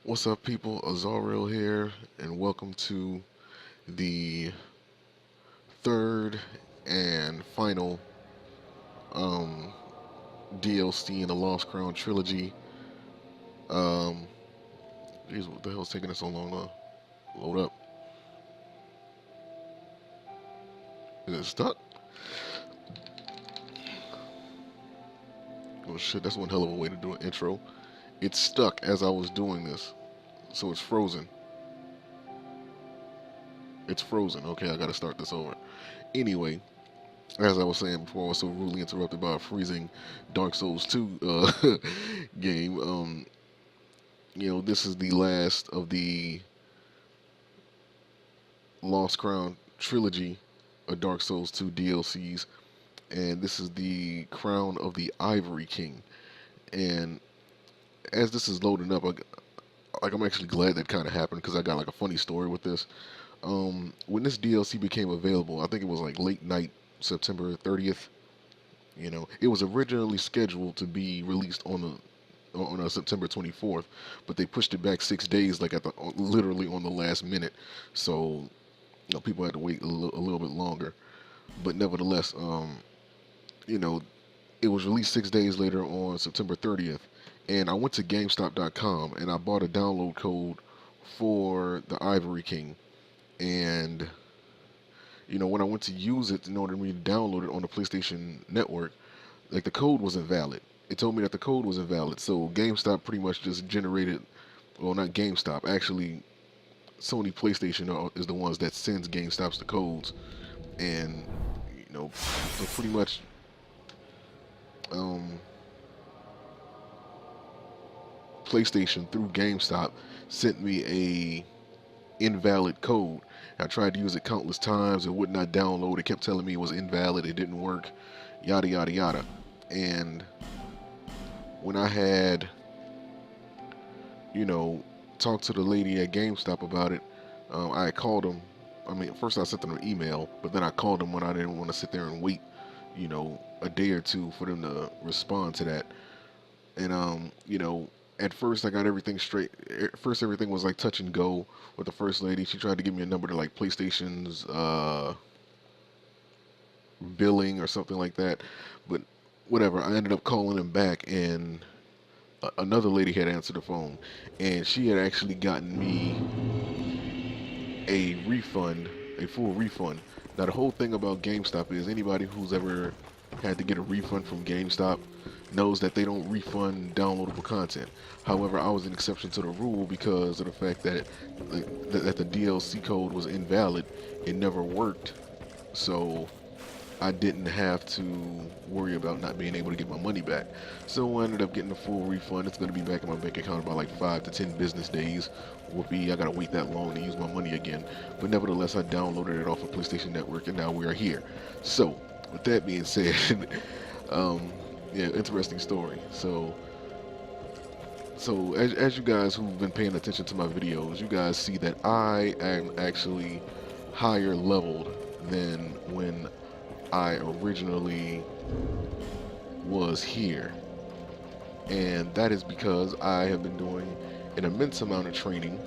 What's up, people? Azariel here, and welcome to the third and final um, DLC in the Lost Crown trilogy. Um, Geez, what the hell's taking us so long to load up? Is it stuck? Oh shit, that's one hell of a way to do an intro. It's stuck as I was doing this, so it's frozen. It's frozen. Okay, I gotta start this over. Anyway, as I was saying before, I was so rudely interrupted by a freezing Dark Souls 2 game. This is the last of the Lost Crown trilogy of Dark Souls 2 DLCs, and this is the Crown of the Ivory King. And as this is loading up, I'm actually glad that kind of happened because I got like a funny story with this. When this DLC became available, I think it was like late night, September 30th. It was originally scheduled to be released on September 24th, but they pushed it back 6 days, like literally on the last minute. So people had to wait a little bit longer. But nevertheless, you know, it was released 6 days later on September 30th, and I went to GameStop.com and I bought a download code for the Ivory King, and when I went to use it in order for me to download it on the PlayStation Network, like the code was invalid. It told me that the code was invalid, so GameStop pretty much just generated, well, not GameStop, actually Sony PlayStation is the ones that sends GameStops the codes, and so pretty much, um, PlayStation through GameStop sent me a invalid code. I tried to use it countless times. It would not download. It kept telling me it was invalid. It didn't work. Yada yada yada. And when I had, you know, talked to the lady at GameStop about it, I called them. I mean, first I sent them an email, but then I called them when I didn't want to sit there and wait, a day or two for them to respond to that. And at first I got everything straight. At first everything was like touch and go with the first lady. She tried to give me a number to like PlayStation's billing or something like that, but whatever. I ended up calling him back, and another lady had answered the phone, and she had actually gotten me a refund, a full refund. Now the whole thing about GameStop is anybody who's ever had to get a refund from GameStop knows that they don't refund downloadable content. However, I was an exception to the rule because of the fact that the DLC code was invalid. It never worked, so I didn't have to worry about not being able to get my money back. So I ended up getting a full refund. It's going to be back in my bank account in about like 5 to 10 business days. Whoopee, I got to wait that long to use my money again. But nevertheless, I downloaded it off of PlayStation Network, and now we are here. So, with that being said, yeah, interesting story. So as you guys who've been paying attention to my videos, you guys see that I am actually higher leveled than when I originally was here. And that is because I have been doing an immense amount of training.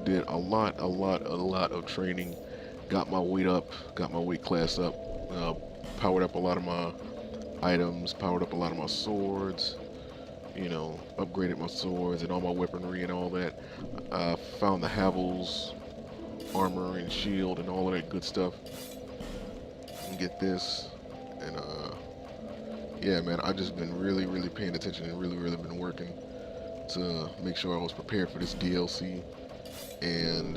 Did a lot of training. Got my weight up, got my weight class up, powered up a lot of my items, powered up a lot of my swords, upgraded my swords and all my weaponry and all that. Found the Havel's armor and shield and all of that good stuff. And get this, and yeah, man, I just been really paying attention and really been working to make sure I was prepared for this DLC. And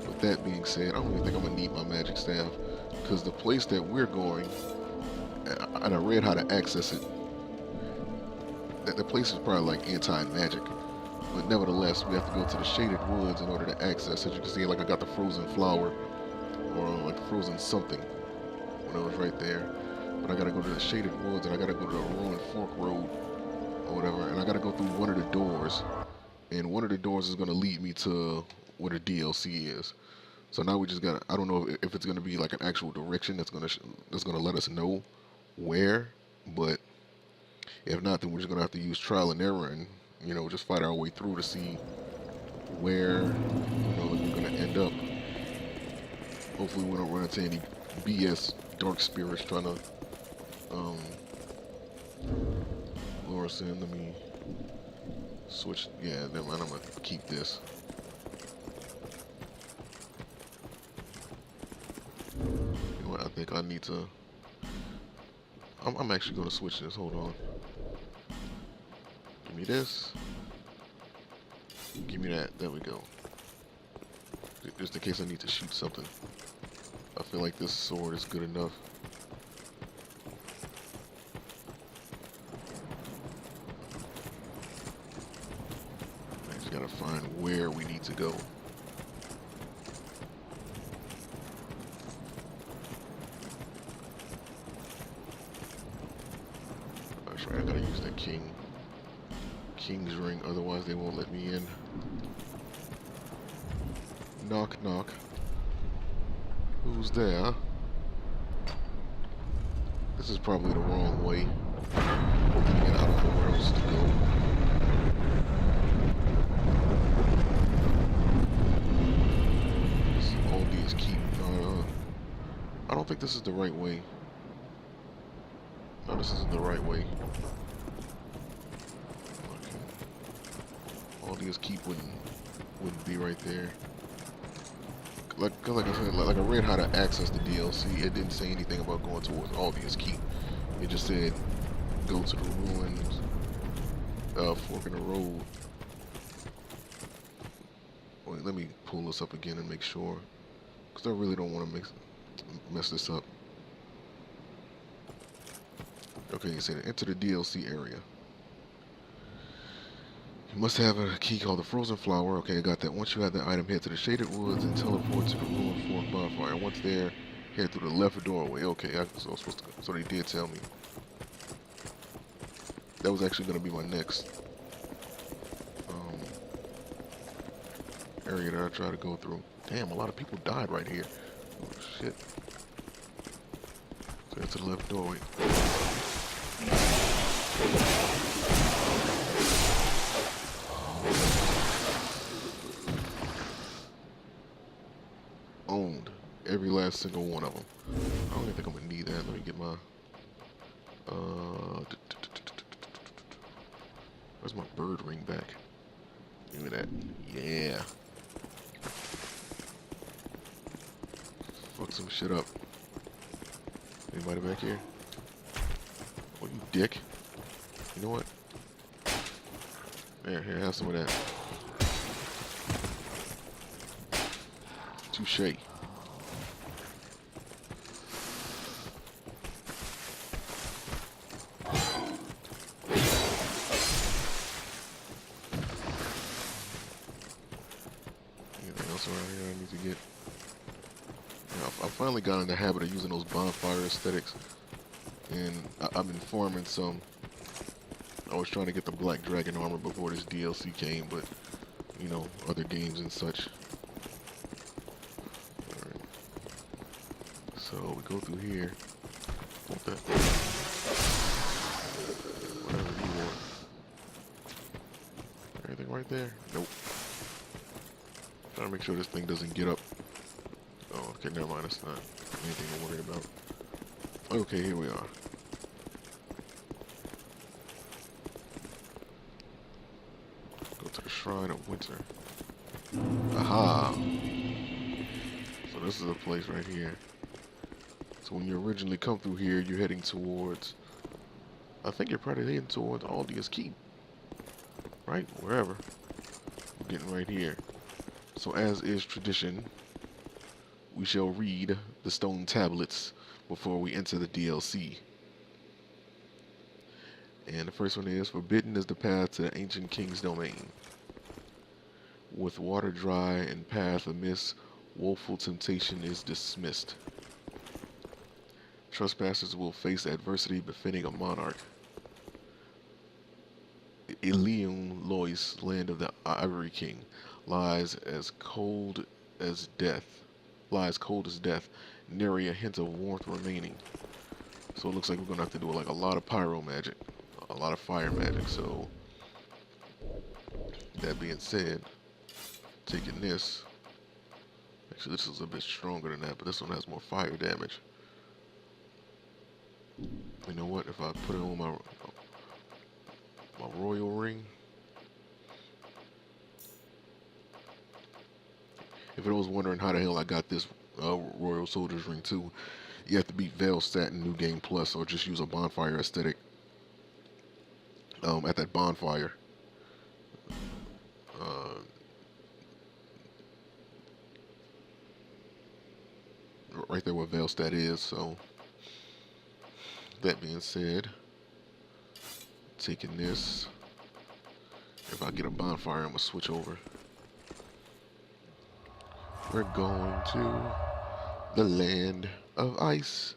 with that being said, I don't even think I'm gonna need my magic staff, because the place that we're going, and I read how to access it, that the place is probably like anti-magic, but nevertheless we have to go to the shaded woods in order to access. As you can see, like I got the frozen flower, or like frozen something when it was right there, but I gotta go to the shaded woods, and I gotta go to the ruined fork road or whatever, and I gotta go through one of the doors, and one of the doors is gonna lead me to where the DLC is. So now we just gotta, I don't know if it's gonna be like an actual direction that's gonna let us know where, but if not, then we're just gonna have to use trial and error and just fight our way through to see where, we're gonna end up. Hopefully we don't run into any BS dark spirits trying to um, lure us in. Let me switch. Yeah, never mind. I'm gonna keep this. You know what? I think I need to. I'm actually gonna switch this. Hold on. Give me this. Give me that. There we go. Just in case I need to shoot something. I feel like this sword is good enough. I just gotta find where we need to go. That's right, I gotta use that king's ring, otherwise they won't let me in. Knock, knock. Who's there? This is probably the wrong way. And I don't know where else to go. All these keep. I don't think this is the right way. No, this isn't the right way. Okay. All these keep wouldn't be right there. Like I said, like I read how to access the DLC. It didn't say anything about going towards Aldia's Keep. It just said go to the ruins, fork in the road. Wait, let me pull this up again and make sure, because I really don't want to mess this up. Okay, it said enter the DLC area. You must have a key called the Frozen Flower. Okay, I got that. Once you have that item, head to the Shaded Woods and teleport to the ruined fork bonfire. And once there, head through the left doorway. Okay, so they did tell me. That was actually going to be my next area that I try to go through. Damn, a lot of people died right here. Oh, shit. So that's the left doorway. Owned every last single one of them. I don't even think I'm gonna need that. Let me get my where's my bird ring back? Give me that. Yeah. Fuck some shit up. Anybody back here? Oh, you dick. You know what? Here, have some of that. Touche. Yeah, anything else around here I need to get? Yeah, I finally got in the habit of using those bonfire aesthetics, and I've been farming some. I was trying to get the Black Dragon armor before this DLC came, but other games and such. Alright. So we go through here. Want that? Whatever you want. Anything right there? Nope. Trying to make sure this thing doesn't get up. Oh, okay, never mind. That's not anything to worry about. Okay, here we are. Go to the Shrine of Winter. Aha! So this is a place right here. So when you originally come through here, you're heading towards, I think you're probably heading towards Aldia's Keep. Right? Wherever. We're getting right here. So as is tradition, we shall read the stone tablets before we enter the DLC. And the first one is, forbidden is the path to the ancient king's domain. With water dry and path amiss, woeful temptation is dismissed. Trespassers will face adversity befitting a monarch. Ilium Lois, land of the Ivory King, lies cold as death, nary a hint of warmth remaining. So it looks like we're gonna have to do like a lot of pyro magic, a lot of fire magic. So That being said, taking this. Actually, this is a bit stronger than that, but this one has more fire damage. You know what? If I put it on my royal ring. If it was wondering how the hell I got this Royal Soldier's Ring too, you have to beat Veilstat in New Game Plus, or just use a bonfire aesthetic at that bonfire. Right there where Veilstat is. So that being said, taking this. If I get a bonfire, I'm gonna switch over. We're going to the land of ice